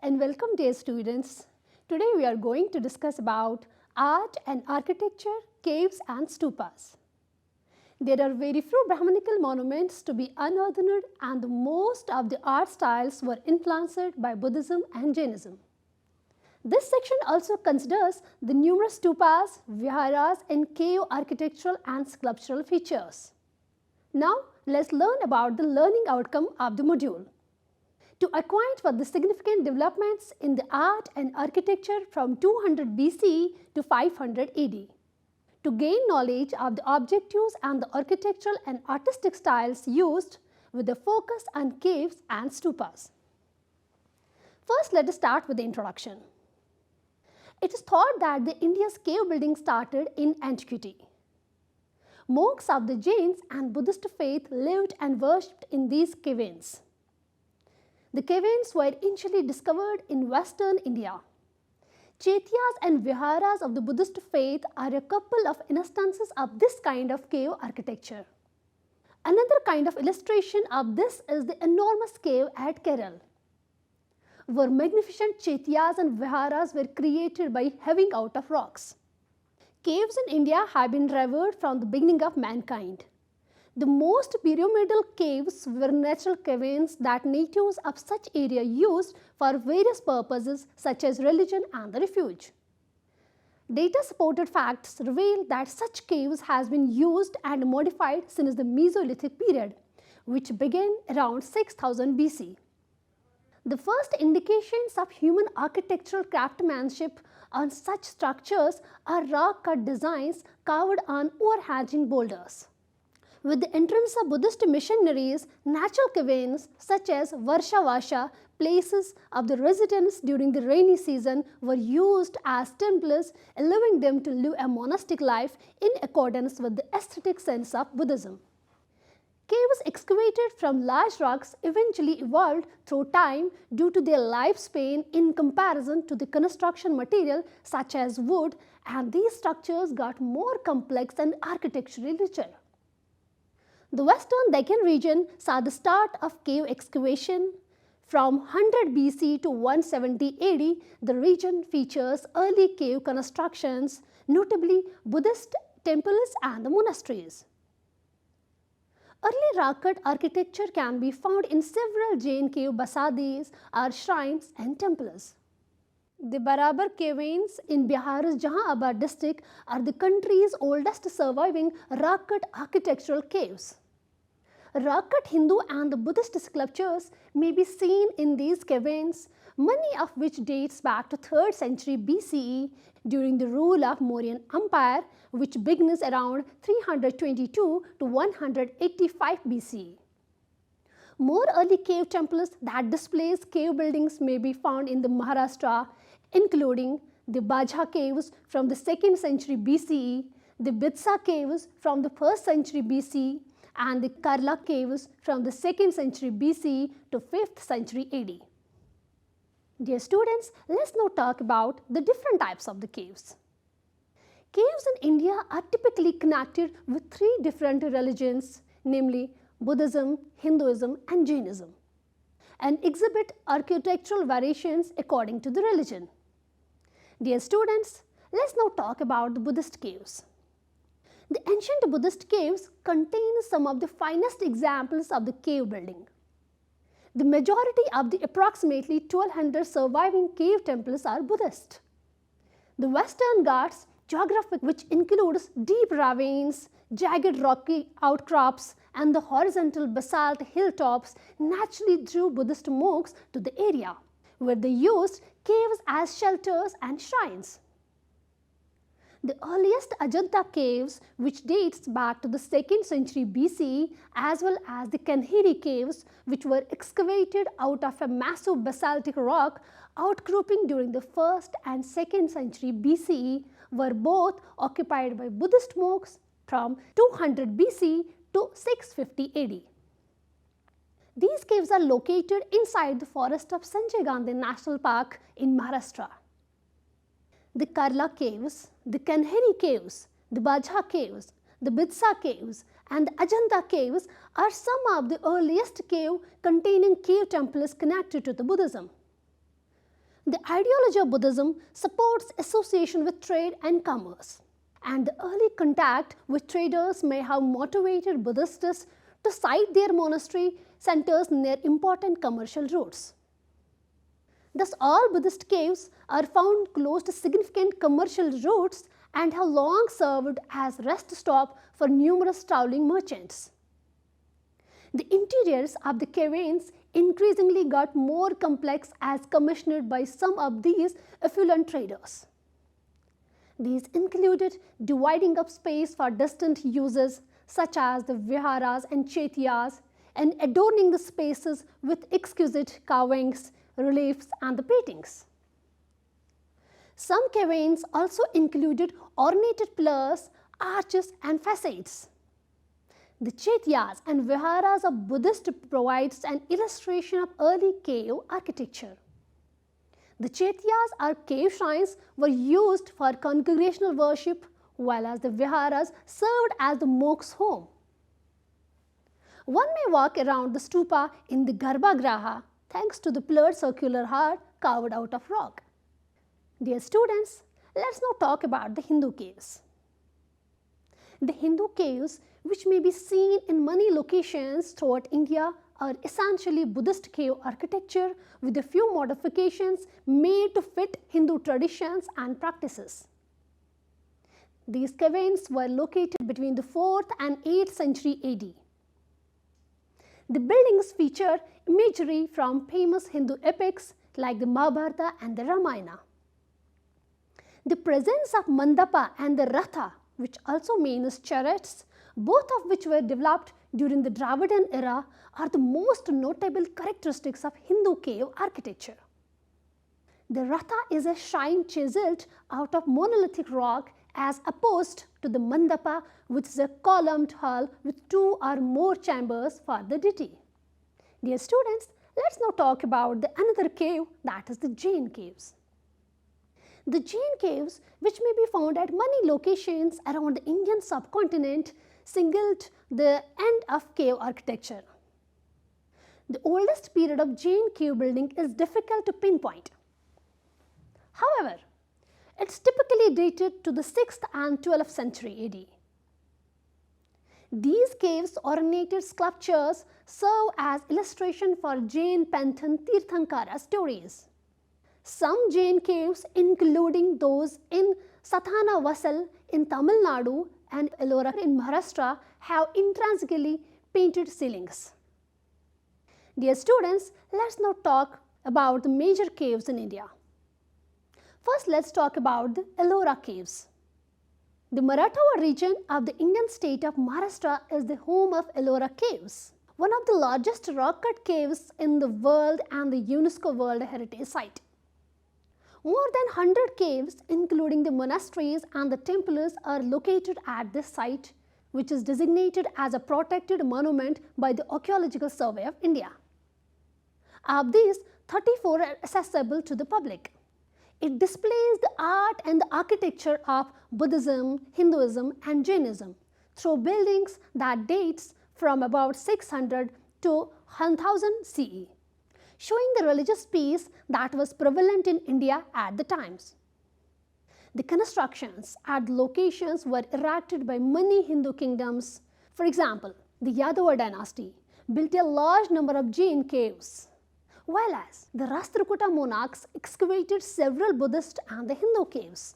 and welcome dear students. Today we are going to discuss about art and architecture, caves and stupas. There are very few Brahmanical monuments to be unearthed and most of the art styles were influenced by Buddhism and Jainism. This section also considers the numerous stupas, viharas and cave architectural and sculptural features. Now let's learn about the learning outcome of the module. To acquaint with the significant developments in the art and architecture from 200 BC to 500 AD. To gain knowledge of the objectives and the architectural and artistic styles used with a focus on caves and stupas. First, let us start with the introduction. It is thought that the India's cave building started in antiquity. Monks of the Jains and Buddhist faith lived and worshipped in these caverns. The caverns were initially discovered in western India. Chaityas and viharas of the Buddhist faith are a couple of instances of this kind of cave architecture. Another kind of illustration of this is the enormous cave at Kerala, where magnificent chaityas and viharas were created by hewing out of rocks. Caves in India have been revered from the beginning of mankind. The most pyramidal caves were natural caverns that natives of such area used for various purposes such as religion and refuge. Data-supported facts reveal that such caves has been used and modified since the Mesolithic period, which began around 6000 BC. The first indications of human architectural craftsmanship on such structures are rock-cut designs carved on overhanging boulders. With the entrance of Buddhist missionaries, natural caverns such as Varshavasha, places of the residence during the rainy season, were used as temples, allowing them to live a monastic life in accordance with the aesthetic sense of Buddhism. Caves excavated from large rocks eventually evolved through time due to their lifespan in comparison to the construction material such as wood, and these structures got more complex and architecturally richer. The western Deccan region saw the start of cave excavation. From 100 BC to 170 AD, the region features early cave constructions, notably Buddhist temples and monasteries. Early rock-cut architecture can be found in several Jain cave basadis or shrines and temples. The Barabar caverns in Bihar's Jahanabad district are the country's oldest surviving rock-cut architectural caves. Rock-cut Hindu and Buddhist sculptures may be seen in these caverns, many of which dates back to 3rd century BCE during the rule of Mauryan Empire, which begins around 322 to 185 BCE. More early cave temples that displays cave buildings may be found in the Maharashtra, including the Bajha caves from the 2nd century BCE, the Bitsa caves from the 1st century BCE, and the Karla caves from the 2nd century BCE to 5th century AD. Dear students, let's now talk about the different types of the caves. Caves in India are typically connected with 3 different religions, namely Buddhism, Hinduism and Jainism, and exhibit architectural variations according to the religion. Dear students, let's now talk about the Buddhist caves. The ancient Buddhist caves contain some of the finest examples of the cave building. The majority of the approximately 1200 surviving cave temples are Buddhist. The Western Ghats geography, which includes deep ravines, jagged rocky outcrops, and the horizontal basalt hilltops, naturally drew Buddhist monks to the area, where they used caves as shelters and shrines. The earliest Ajanta caves, which dates back to the 2nd century BCE, as well as the Kanheri caves, which were excavated out of a massive basaltic rock outcropping during the 1st and 2nd century BCE, were both occupied by Buddhist monks from 200 BC to 650 AD. These caves are located inside the forest of Sanjay Gandhi National Park in Maharashtra. The Karla caves, the Kanheri caves, the Bajha caves, the Bitsa caves and the Ajanta caves are some of the earliest caves containing cave temples connected to the Buddhism. The ideology of Buddhism supports association with trade and commerce, and the early contact with traders may have motivated Buddhists to site their monastery centers near important commercial routes. Thus, all Buddhist caves are found close to significant commercial routes and have long served as rest stop for numerous traveling merchants. The interiors of the caverns increasingly got more complex as commissioned by some of these affluent traders. These included dividing up space for distant uses such as the viharas and chaityas, and adorning the spaces with exquisite carvings, reliefs and the paintings. Some caverns also included ornated pillars, arches and facades. The chaityas and viharas of Buddhist provides an illustration of early cave architecture. The chaityas or cave shrines were used for congregational worship, while as the viharas served as the monk's home. One may walk around the stupa in the Garbhagriha thanks to the pillared circular heart carved out of rock. Dear students, let's now talk about the Hindu caves. The Hindu caves, which may be seen in many locations throughout India, are essentially Buddhist cave architecture with a few modifications made to fit Hindu traditions and practices. These caverns were located between the 4th and 8th century AD. The buildings feature imagery from famous Hindu epics like the Mahabharata and the Ramayana. The presence of mandapa and the ratha, which also means chariots, both of which were developed during the Dravidian era, are the most notable characteristics of Hindu cave architecture. The ratha is a shrine chiseled out of monolithic rock as opposed to the mandapa, which is a columned hall with 2 or more chambers for the deity. Dear students, let's now talk about another cave, that is the Jain caves. The Jain caves, which may be found at many locations around the Indian subcontinent, signaled the end of cave architecture. The oldest period of Jain cave building is difficult to pinpoint. However, it's typically dated to the 6th and 12th century AD. These caves' ornated sculptures serve as illustration for Jain Pantheon Tirthankara stories. Some Jain caves, including those in Sathana Vasal in Tamil Nadu and Ellora in Maharashtra, have intrinsically painted ceilings. Dear students, let's now talk about the major caves in India. First, let's talk about the Ellora caves. The Marathwada region of the Indian state of Maharashtra is the home of Ellora caves, one of the largest rock-cut caves in the world and the UNESCO World Heritage Site. More than 100 caves, including the monasteries and the temples, are located at this site, which is designated as a protected monument by the Archaeological Survey of India. Of these, 34 are accessible to the public. It displays the art and the architecture of Buddhism, Hinduism and Jainism through buildings that dates from about 600 to 1000 CE, showing the religious peace that was prevalent in India at the times. The constructions at the locations were erected by many Hindu kingdoms. For example, the Yadava dynasty built a large number of Jain caves, while as the Rashtrakuta monarchs excavated several Buddhist and the Hindu caves.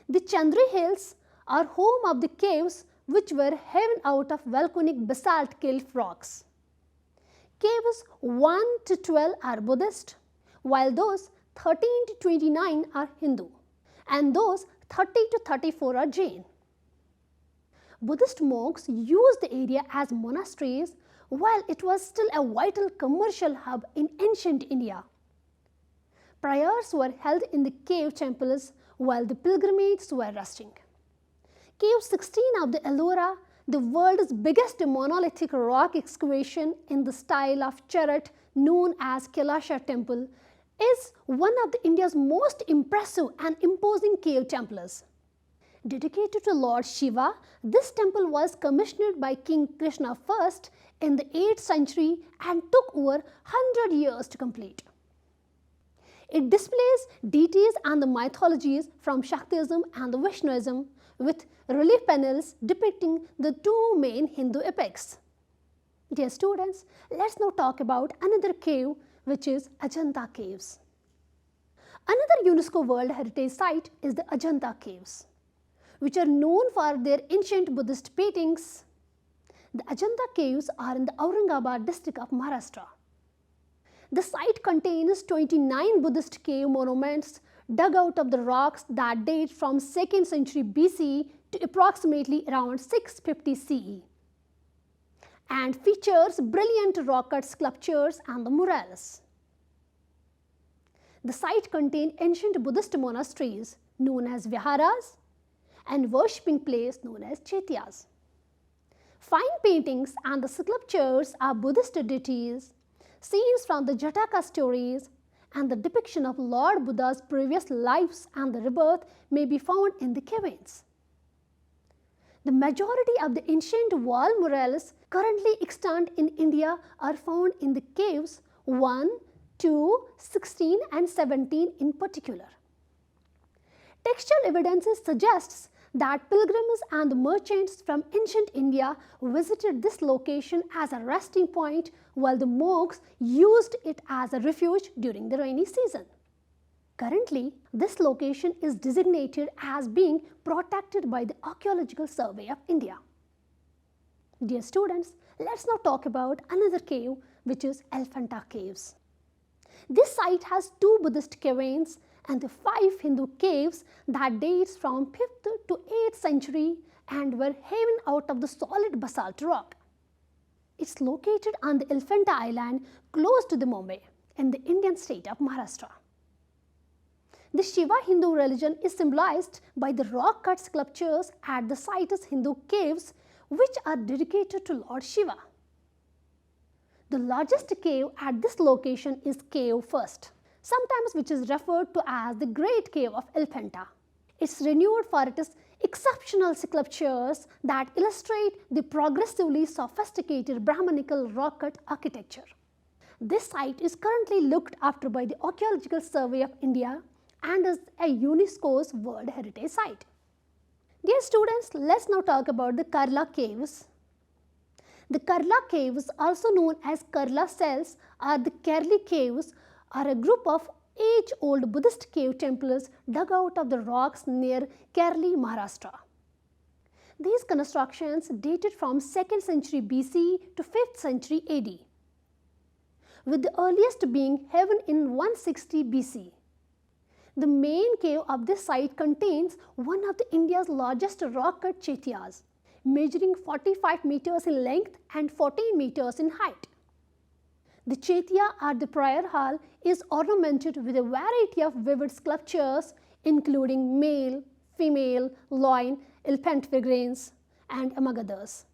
The Chandri Hills are home of the caves which were hewn out of volcanic basalt cliff rocks. Caves 1 to 12 are Buddhist, while those 13 to 29 are Hindu, and those 30 to 34 are Jain. Buddhist monks used the area as monasteries while it was still a vital commercial hub in ancient India. Prayers were held in the cave temples while the pilgrimages were resting. Cave 16 of the Ellora, the world's biggest monolithic rock excavation in the style of chariot known as Kailasha Temple, is one of India's most impressive and imposing cave temples. Dedicated to Lord Shiva, this temple was commissioned by King Krishna I in the 8th century and took over 100 years to complete. It displays deities and the mythologies from Shaktism and the Vaishnavism with relief panels depicting the two main Hindu epics. Dear students, let's now talk about another cave, which is Ajanta Caves. Another UNESCO World Heritage Site is the Ajanta Caves, which are known for their ancient Buddhist paintings. The Ajanta Caves are in the Aurangabad district of Maharashtra. The site contains 29 Buddhist cave monuments dug out of the rocks that date from 2nd century BC to approximately around 650 CE, and features brilliant rock-cut sculptures and the murals. The site contains ancient Buddhist monasteries known as viharas and worshipping place known as chaityas. Fine paintings and the sculptures are Buddhist deities, scenes from the Jataka stories, and the depiction of Lord Buddha's previous lives and the rebirth may be found in the caverns. The majority of the ancient wall murals currently extant in India are found in the caves 1, 2, 16 and 17 in particular. Textual evidences suggests that pilgrims and merchants from ancient India visited this location as a resting point, while the monks used it as a refuge during the rainy season. Currently, this location is designated as being protected by the Archaeological Survey of India. Dear students, let's now talk about another cave, which is Elephanta Caves. This site has 2 Buddhist caverns and the 5 Hindu caves that dates from 5th to 8th century and were hewn out of the solid basalt rock. It's located on the Elephanta Island close to the Mumbai in the Indian state of Maharashtra. The Shiva Hindu religion is symbolized by the rock-cut sculptures at the site's Hindu caves, which are dedicated to Lord Shiva. The largest cave at this location is Cave First, sometimes which is referred to as the Great Cave of Elephanta. It's renowned for its exceptional sculptures that illustrate the progressively sophisticated Brahmanical rock-cut architecture. This site is currently looked after by the Archaeological Survey of India and is a UNESCO's World Heritage Site. Dear students, let's now talk about the Karla Caves. The Karla Caves, also known as Karla cells or the Kerli Caves, are a group of age-old Buddhist cave temples dug out of the rocks near Kerli, Maharashtra. These constructions dated from 2nd century BC to 5th century AD, with the earliest being hewn in 160 BC. The main cave of this site contains one of India's largest rock-cut chaityas, measuring 45 meters in length and 14 meters in height. The chaitya or the prayer hall is ornamented with a variety of vivid sculptures, including male, female, loin, elephant figurines, and among others.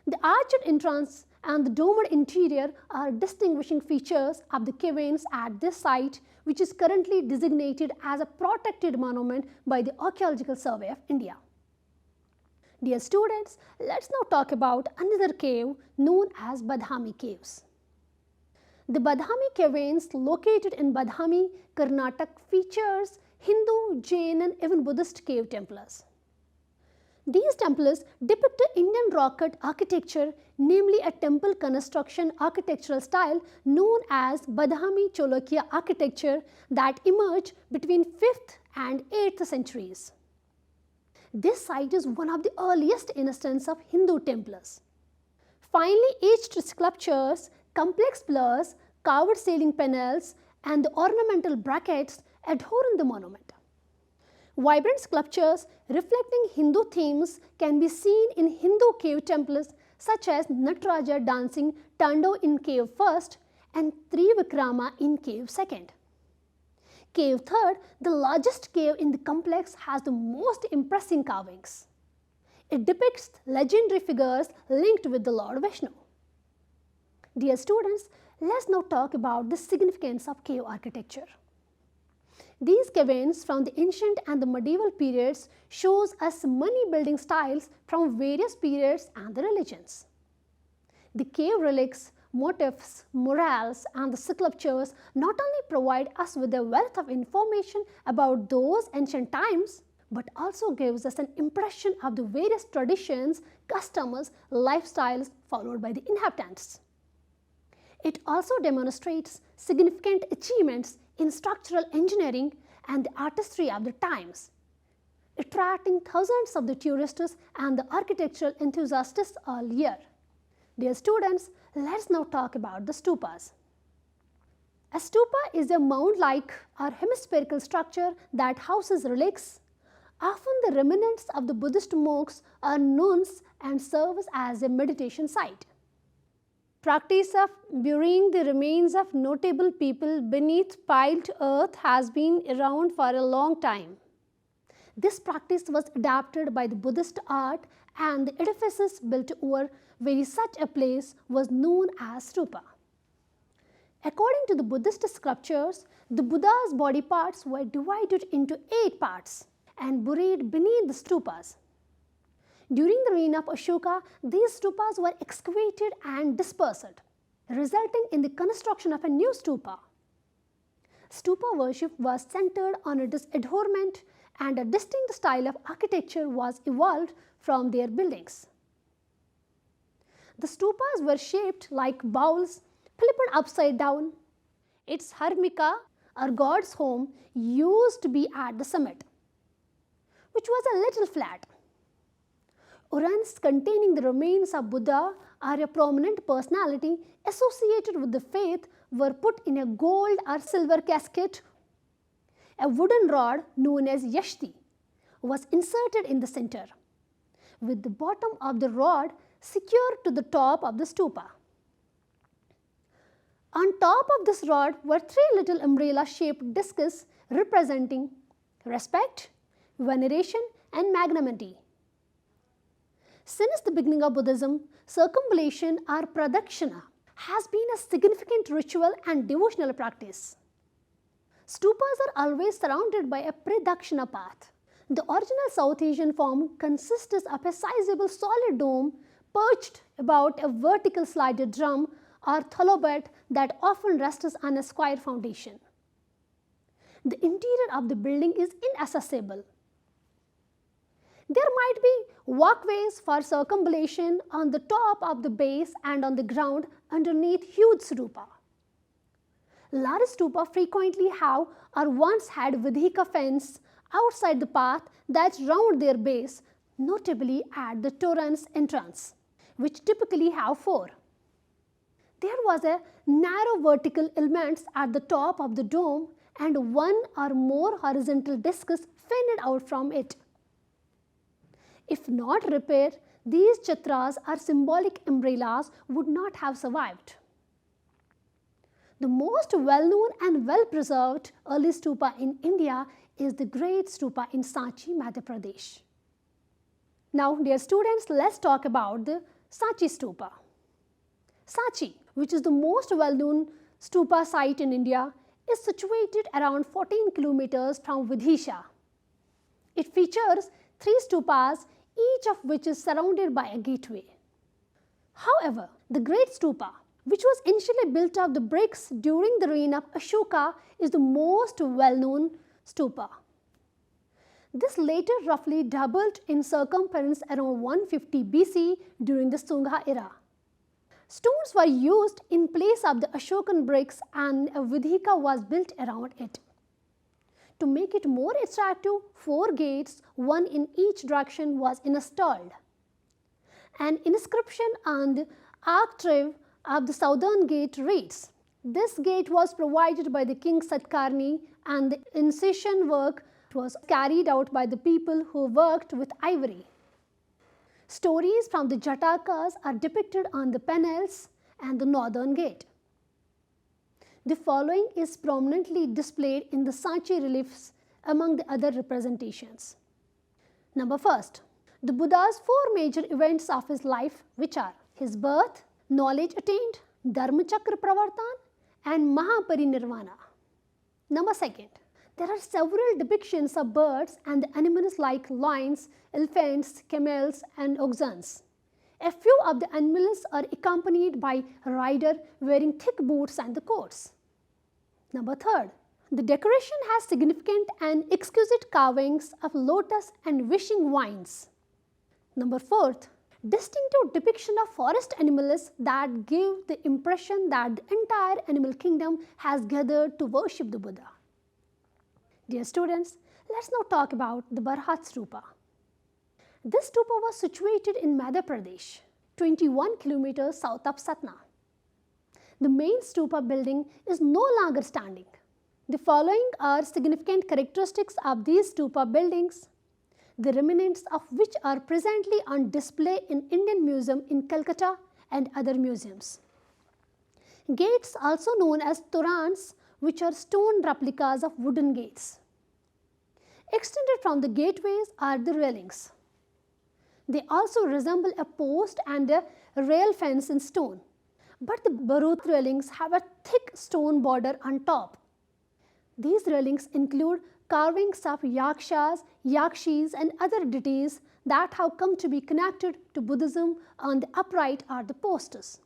The arched entrance and the domed interior are distinguishing features of the caverns at this site, which is currently designated as a protected monument by the Archaeological Survey of India. Dear students, let's now talk about another cave known as Badhami Caves. The Badhami Caverns, located in Badhami, Karnataka, features Hindu, Jain and even Buddhist cave temples. These temples depict Indian rock-cut architecture, namely a temple construction architectural style known as Badhami Cholukya architecture that emerged between 5th and 8th centuries. This site is one of the earliest instances of Hindu temples. Finely etched sculptures, complex pillars, carved ceiling panels, and the ornamental brackets adorn the monument. Vibrant sculptures reflecting Hindu themes can be seen in Hindu cave temples such as Nataraja dancing Tando in Cave First and Trivikrama in Cave Second. Cave Third, the largest cave in the complex, has the most impressive carvings. It depicts legendary figures linked with the Lord Vishnu. Dear students, let's now talk about the significance of cave architecture. These caverns from the ancient and the medieval periods shows us many building styles from various periods and the religions. The cave relics motifs, murals, and the sculptures not only provide us with a wealth of information about those ancient times, but also gives us an impression of the various traditions, customs, lifestyles followed by the inhabitants. It also demonstrates significant achievements in structural engineering and the artistry of the times, attracting thousands of the tourists and the architectural enthusiasts all year. Dear students, let's now talk about the stupas. A stupa is a mound-like or hemispherical structure that houses relics, often the remnants of the Buddhist monks or nuns, and serves as a meditation site. Practice of burying the remains of notable people beneath piled earth has been around for a long time. This practice was adapted by the Buddhist art, and the edifices built over where such a place was known as stupa. According to the Buddhist sculptures, the Buddha's body parts were divided into 8 parts and buried beneath the stupas. During the reign of Ashoka, these stupas were excavated and dispersed, resulting in the construction of a new stupa. Stupa worship was centered on its adornment, and a distinct style of architecture was evolved from their buildings. The stupas were shaped like bowls flipped upside down. Its harmika, or god's home, used to be at the summit, which was a little flat. Urns containing the remains of Buddha or a prominent personality associated with the faith were put in a gold or silver casket. A wooden rod known as yashti was inserted in the center, with the bottom of the rod secured to the top of the stupa. On top of this rod were 3 little umbrella-shaped discs representing respect, veneration, and magnanimity. Since the beginning of Buddhism, circumambulation or pradakshina has been a significant ritual and devotional practice. Stupas are always surrounded by a pradakshina path. The original South Asian form consists of a sizable solid dome perched about a vertical slided drum or thalobet that often rests on a square foundation. The interior of the building is inaccessible. There might be walkways for circumambulation on the top of the base and on the ground underneath huge stupa. Large stupa frequently have or once had vidhika fence outside the path that round their base, notably at the torrent's entrance, which typically have 4. There was a narrow vertical elements at the top of the dome and 1 or more horizontal discs fanned out from it. If not repaired, these chatras or symbolic umbrellas would not have survived. The most well-known and well-preserved early stupa in India is the Great Stupa in Sanchi, Madhya Pradesh. Now, dear students, let's talk about the Sanchi Stupa. Sanchi, which is the most well-known stupa site in India, is situated around 14 kilometers from Vidisha. It features 3 stupas, each of which is surrounded by a gateway. However, the Great Stupa, which was initially built of the bricks during the reign of Ashoka, is the most well-known stupa. This later roughly doubled in circumference around 150 BC during the Sungha era. Stones were used in place of the Ashokan bricks and a vidhika was built around it. To make it more attractive, 4 gates, 1 in each direction, was installed. An inscription on the architrave of the southern gate reads, "This gate was provided by the king Satkarni, and the incision work was carried out by the people who worked with ivory." Stories from the Jatakas are depicted on the panels and the northern gate. The following is prominently displayed in the Sanchi reliefs among the other representations. Number 1, the Buddha's 4 major events of his life, which are his birth, knowledge attained, Dharmachakra Pravartan, and Mahaparinirvana. Number 2, there are several depictions of birds and animals like lions, elephants, camels, and oxens. A few of the animals are accompanied by a rider wearing thick boots and the coats. Number 3, the decoration has significant and exquisite carvings of lotus and wishing vines. Number 4, distinctive depiction of forest animals that give the impression that the entire animal kingdom has gathered to worship the Buddha. Dear students, let's now talk about the Barhat Stupa. This stupa was situated in Madhya Pradesh, 21 kilometers south of Satna. The main stupa building is no longer standing. The following are significant characteristics of these stupa buildings, the remnants of which are presently on display in Indian Museum in Calcutta and other museums. Gates, also known as torans, which are stone replicas of wooden gates. Extended from the gateways are the railings. They also resemble a post and a rail fence in stone, but the Barut railings have a thick stone border on top. These railings include carvings of yakshas, yakshis and other deities that have come to be connected to Buddhism on the upright or the posts.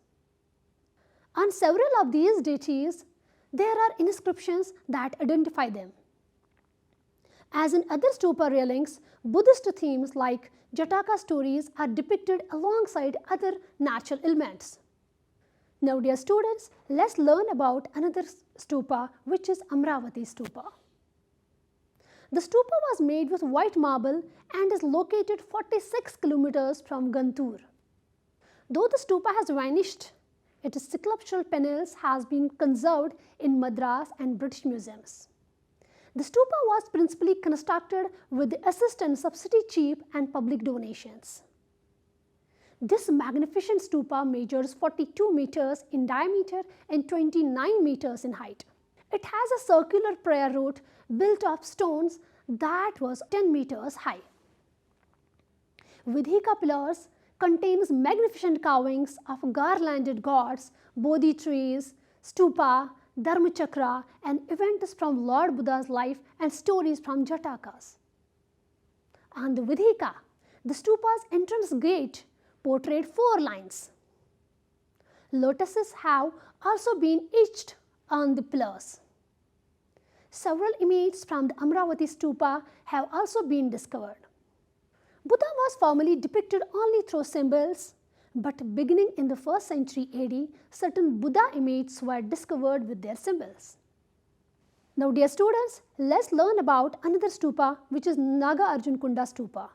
On several of these deities, there are inscriptions that identify them. As in other stupa railings, Buddhist themes like Jataka stories are depicted alongside other natural elements. Now, dear students, let's learn about another stupa, which is Amravati Stupa. The stupa was made with white marble and is located 46 kilometers from Gantur. Though the stupa has vanished, its sculptural panels has been conserved in Madras and British museums. The stupa was principally constructed with the assistance of city chief and public donations. This magnificent stupa measures 42 meters in diameter and 29 meters in height. It has a circular prayer route built of stones that was 10 meters high. Vidhika pillars contains magnificent carvings of garlanded gods, bodhi trees, stupa, Dharmachakra and events from Lord Buddha's life and stories from Jatakas. On the Vidhika, the stupa's entrance gate portrayed 4 lines. Lotuses have also been etched on the pillars. Several images from the Amravati stupa have also been discovered. Buddha was formerly depicted only through symbols, but beginning in the 1st century AD, certain Buddha images were discovered with their symbols. Now, dear students, let's learn about another stupa, which is Nagarjuna Kunda Stupa.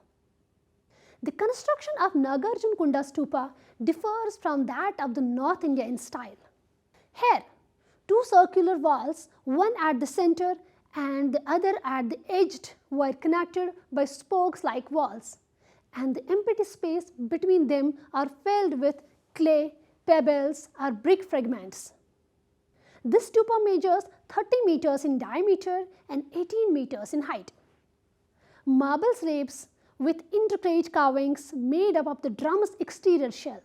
The construction of Nagarjuna Kunda Stupa differs from that of the North India in style. Here, 2 circular walls, one at the center and the other at the edge, were connected by spokes like walls, and the empty space between them are filled with clay, pebbles or brick fragments. This stupa measures 30 meters in diameter and 18 meters in height. Marble slabs with intricate carvings made up of the drum's exterior shell.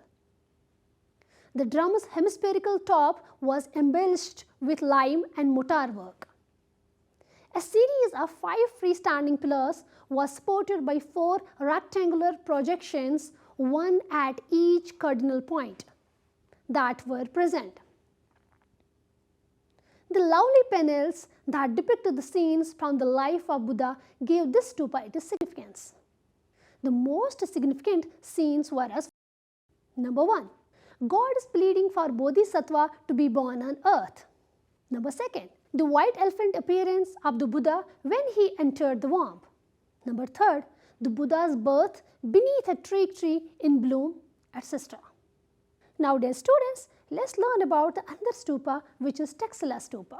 The drum's hemispherical top was embellished with lime and mortar work. A series of 5 freestanding pillars was supported by 4 rectangular projections, one at each cardinal point, that were present. The lovely panels that depicted the scenes from the life of Buddha gave this stupa its significance. The most significant scenes were as number 1, God is pleading for Bodhisattva to be born on earth. Number 2, the white elephant appearance of the Buddha when he entered the womb. Number 3, the Buddha's birth beneath a teak tree in bloom, etc. Now, dear students, let's learn about another stupa, which is Taxila Stupa.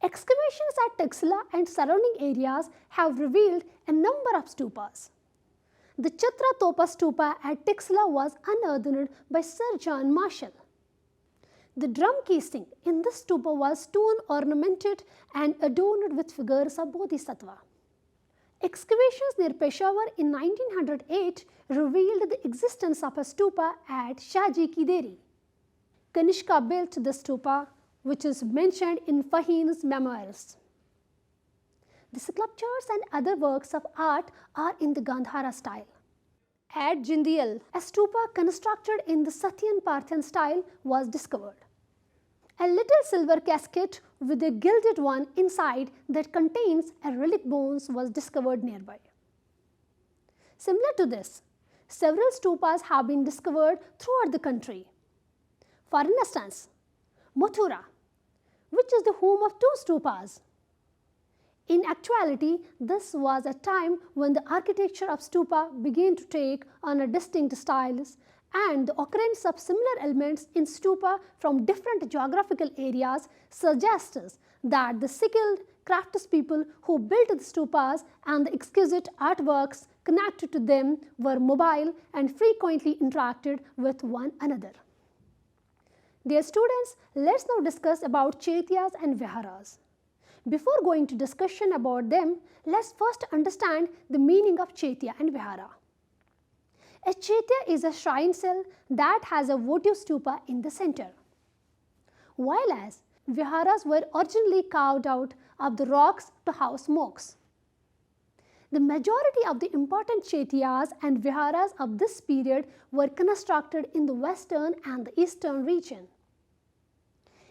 Excavations at Taxila and surrounding areas have revealed a number of stupas. The Chatra Topa Stupa at Taxila was unearthed by Sir John Marshall. The drum casing in this stupa was stone ornamented and adorned with figures of Bodhisattva. Excavations near Peshawar in 1908 revealed the existence of a stupa at Shahji Ki Deri. Kanishka built the stupa, which is mentioned in Fahin's memoirs. The sculptures and other works of art are in the Gandhara style. At Jindiyal, a stupa constructed in the Satyan Parthian style was discovered. A little silver casket with a gilded one inside that contains a relic bones was discovered nearby. Similar to this, several stupas have been discovered throughout the country. For instance, Mathura, which is the home of 2 stupas. In actuality, this was a time when the architecture of stupa began to take on a distinct styles, and the occurrence of similar elements in stupa from different geographical areas suggests that the skilled craftspeople who built the stupas and the exquisite artworks connected to them were mobile and frequently interacted with one another. Dear students, let's now discuss about chaityas and viharas. Before going to discussion about them, let's first understand the meaning of chaitya and vihara. A chaitya is a shrine cell that has a votive stupa in the center, while as viharas were originally carved out of the rocks to house monks. The majority of the important chaityas and viharas of this period were constructed in the western and the eastern region.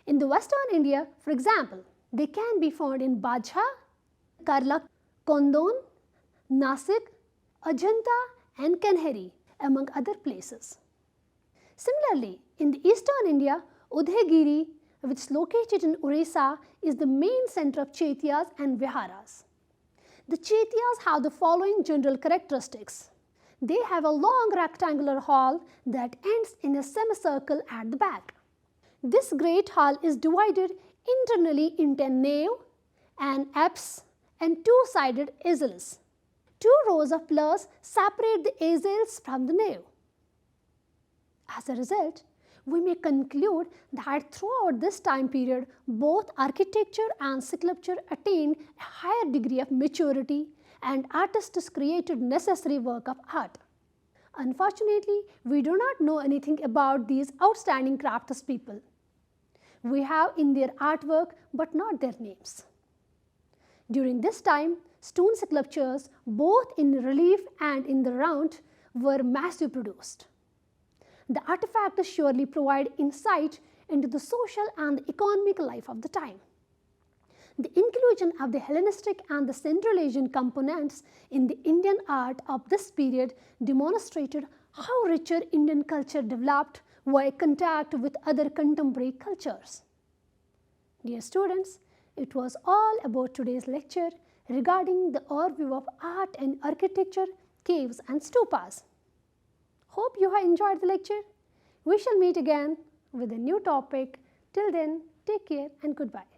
In the western India, for example, they can be found in Bajha, Karla, Kondon, Nasik, Ajanta and Kanheri, among other places. Similarly, in the eastern India, Udhagiri, which is located in Orissa, is the main center of chaityas and viharas. The chaityas have the following general characteristics. They have a long rectangular hall that ends in a semicircle at the back. This great hall is divided internally into a nave, an apse and 2-sided aisles. 2 rows of pillars separate the aisles from the nave. As a result, we may conclude that throughout this time period, both architecture and sculpture attained a higher degree of maturity and artists created necessary work of art. Unfortunately, we do not know anything about these outstanding craftspeople. We have in their artwork but not their names. During this time, stone sculptures, both in relief and in the round, were massively produced. The artifacts surely provide insight into the social and economic life of the time. The inclusion of the Hellenistic and the Central Asian components in the Indian art of this period demonstrated how richer Indian culture developed via contact with other contemporary cultures. Dear students, it was all about today's lecture regarding the overview of art and architecture, caves and stupas. Hope you have enjoyed the lecture. We shall meet again with a new topic. Till then, take care and goodbye.